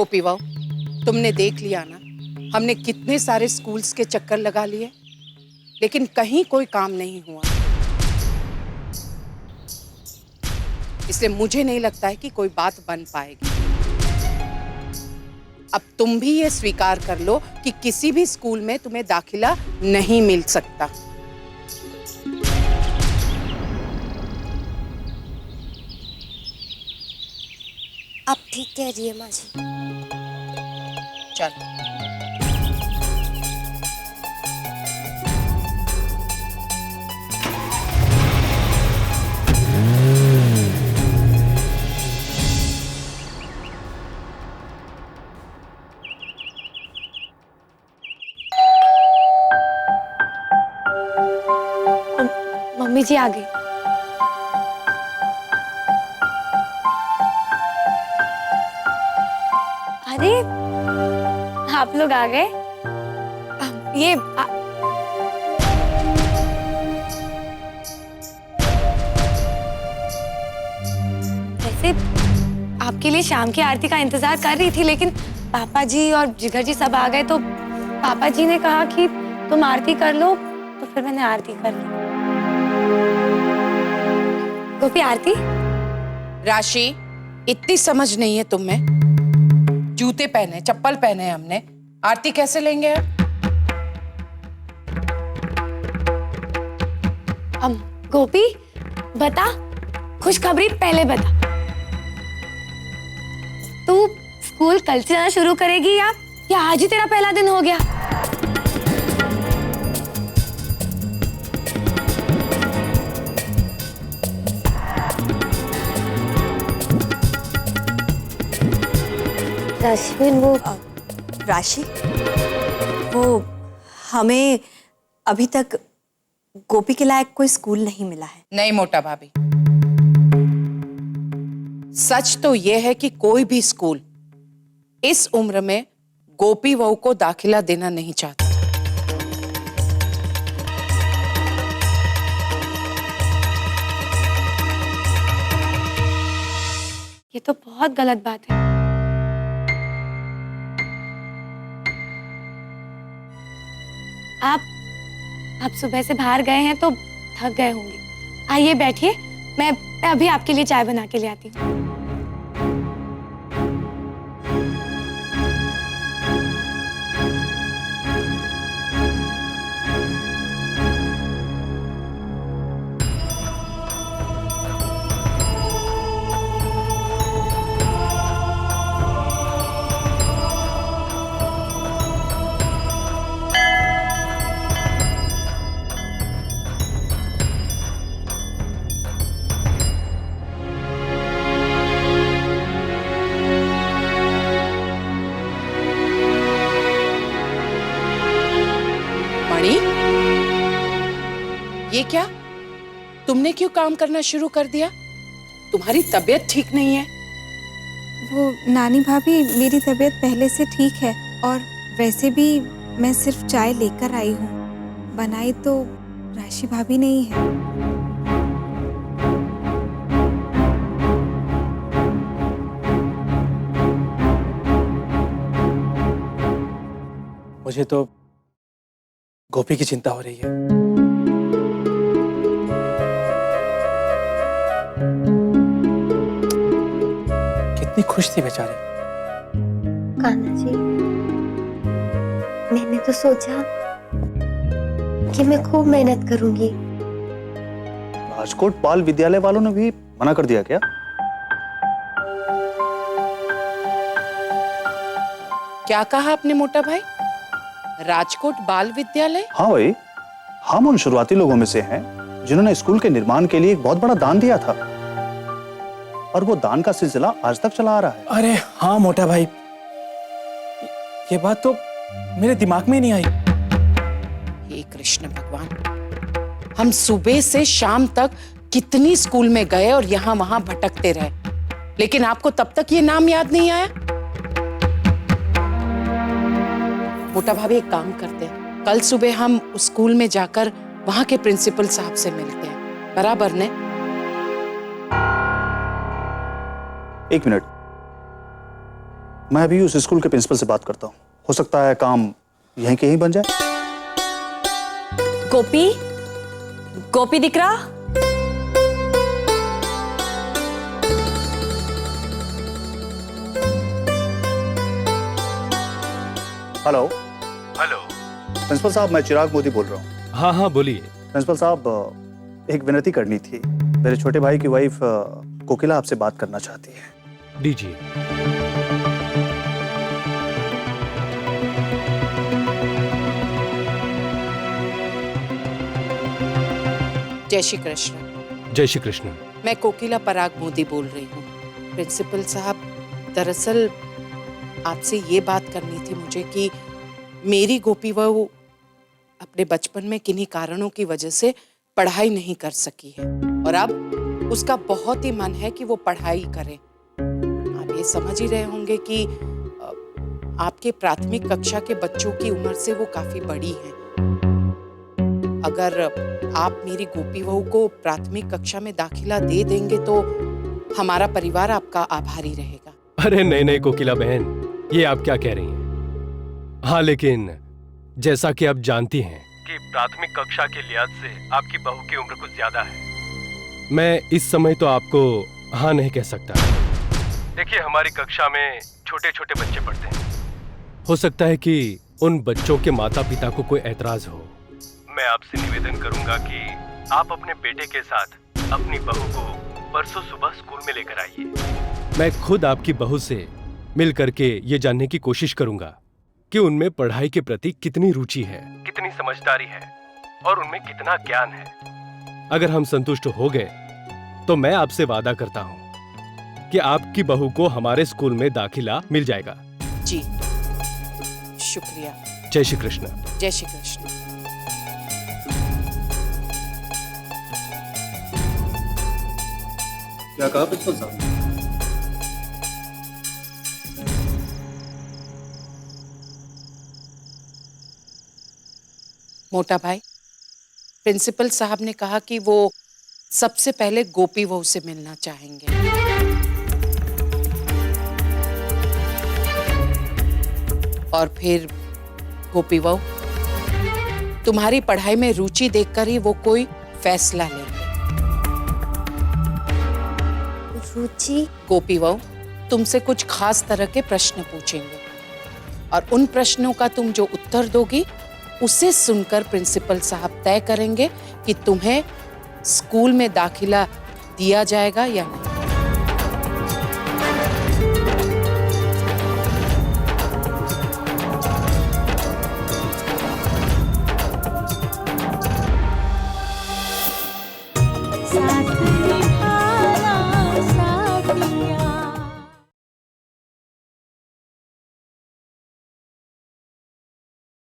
गोपी wow, तुमने देख लिया ना, हमने कितने सारे स्कूल्स के चक्कर लगा लिए, लेकिन कहीं कोई काम नहीं हुआ। इसलिए मुझे नहीं लगता है कि कोई बात बन पाएगी। अब तुम भी ये स्वीकार कर लो कि किसी भी स्कूल में तुम्हें दाखिला नहीं मिल सकता। आप ठीक कह रही है माँ जी। चल। मम्मी जी आ गई। अरे आप लोग आ गए। ये वैसे आपके लिए शाम की आरती का इंतजार कर रही थी, लेकिन पापा जी और जिगर जी सब आ गए तो पापा जी ने कहा कि तुम आरती कर लो, तो फिर मैंने आरती कर ली। गोपी आरती। राशि, इतनी समझ नहीं है तुम में? जूते पहने, चप्पल पहने हमने, आरती कैसे लेंगे? अब गोपी बता, खुशखबरी पहले बता, तू स्कूल कल से जाना शुरू करेगी या आज ही तेरा पहला दिन हो गया? राशि, वो हमें अभी तक गोपी के लायक कोई स्कूल नहीं मिला है। नहीं मोटा भाभी, सच तो यह है कि कोई भी स्कूल इस उम्र में गोपी वहू को दाखिला देना नहीं चाहता। ये तो बहुत गलत बात है। आप सुबह से बाहर गए हैं तो थक गए होंगे। आइए बैठिए, मैं अभी आपके लिए चाय बना के ले आती हूँ। ये क्या? तुमने क्यों काम करना शुरू कर दिया? तुम्हारी तबीयत ठीक नहीं है? वो नानी भाभी, मेरी तबीयत पहले से ठीक है, और वैसे भी मैं सिर्फ चाय लेकर आई हूँ। बनाई तो राशि भाभी ने ही है। मुझे तो गोपी की चिंता हो रही है। कितनी खुश थी बेचारी। कान्हा जी, मैंने तो सोचा कि मैं खूब मेहनत करूंगी। राजकोट बाल विद्यालय वालों ने भी मना कर दिया क्या? क्या कहा आपने मोटा भाई? राजकोट बाल विद्यालय? हाँ भाई, हम उन शुरुआती लोगों में से हैं जिन्होंने स्कूल के निर्माण के लिए एक बहुत बड़ा दान दिया था, और वो दान का सिलसिला आज तक चला आ रहा है। अरे हाँ मोटा भाई, ये बात तो मेरे दिमाग में ही नहीं आई। हे कृष्ण भगवान, हम सुबह से शाम तक कितनी स्कूल में गए और यहाँ वहां भटकते रहे, लेकिन आपको तब तक ये नाम याद नहीं आया? मोटा भाभी, एक काम करते हैं, कल सुबह हम उस स्कूल में जाकर वहां के प्रिंसिपल साहब से मिलते हैं, बराबर ने? एक मिनट, मैं अभी उस स्कूल के प्रिंसिपल से बात करता हूँ, हो सकता है काम यहीं के यहीं बन जाए। गोपी, गोपी दिख रहा? Hello hello. प्रिंसिपल साहब, मैं चिराग मोदी बोल रहा हूँ। हाँ हाँ बोलिए। प्रिंसिपल साहब, एक विनती करनी थी। मेरे छोटे भाई की वाइफ कोकिला आपसे बात करना चाहती है। दीजिए। जय श्री कृष्ण। जय श्री कृष्ण। मैं कोकिला पराग मोदी बोल रही हूँ। प्रिंसिपल साहब, दरअसल आपसे ये बात करनी थी मुझे कि मेरी गोपी बहू अपने बचपन में किन्हीं कारणों की वजह से पढ़ाई नहीं कर सकी है और अब उसका बहुत ही मन है कि वो पढ़ाई करे। आप ये समझ ही रहे होंगे कि आपके प्राथमिक कक्षा के बच्चों की उम्र से वो काफी बड़ी हैं। अगर आप मेरी गोपी बहू को प्राथमिक कक्षा में दाखिला दे देंगे तो हमारा परिवार आपका आभारी रहेगा। अरे नहीं नहीं कोकिला बहन, ये आप क्या कह रही हैं? हाँ लेकिन जैसा कि आप जानती हैं कि प्राथमिक कक्षा के लिहाज से आपकी बहू की उम्र कुछ ज्यादा है। मैं इस समय तो आपको हाँ नहीं कह सकता। देखिए, हमारी कक्षा में छोटे छोटे बच्चे पढ़ते हैं। हो सकता है कि उन बच्चों के माता पिता को कोई ऐतराज हो। मैं आपसे निवेदन करूंगा कि आप अपने बेटे के साथ अपनी बहू को परसों सुबह स्कूल में लेकर आइए। मैं खुद आपकी बहू से मिल करके ये जानने की कोशिश करूंगा कि उनमें पढ़ाई के प्रति कितनी रुचि है, कितनी समझदारी है और उनमें कितना ज्ञान है। अगर हम संतुष्ट हो गए तो मैं आपसे वादा करता हूं कि आपकी बहू को हमारे स्कूल में दाखिला मिल जाएगा। जी, शुक्रिया। जय श्री कृष्ण। जय श्री कृष्ण। क्या कहा प्रिंसिपल साहब? मोटा भाई, प्रिंसिपल साहब ने कहा कि वो सबसे पहले गोपी बहू से मिलना चाहेंगे। और फिर गोपी बहू, तुम्हारी पढ़ाई में रुचि देखकर ही वो कोई फैसला लेंगे। रुचि? गोपी बहू तुमसे कुछ खास तरह के प्रश्न पूछेंगे और उन प्रश्नों का तुम जो उत्तर दोगी उसे सुनकर प्रिंसिपल साहब तय करेंगे कि तुम्हें स्कूल में दाखिला दिया जाएगा या नहीं।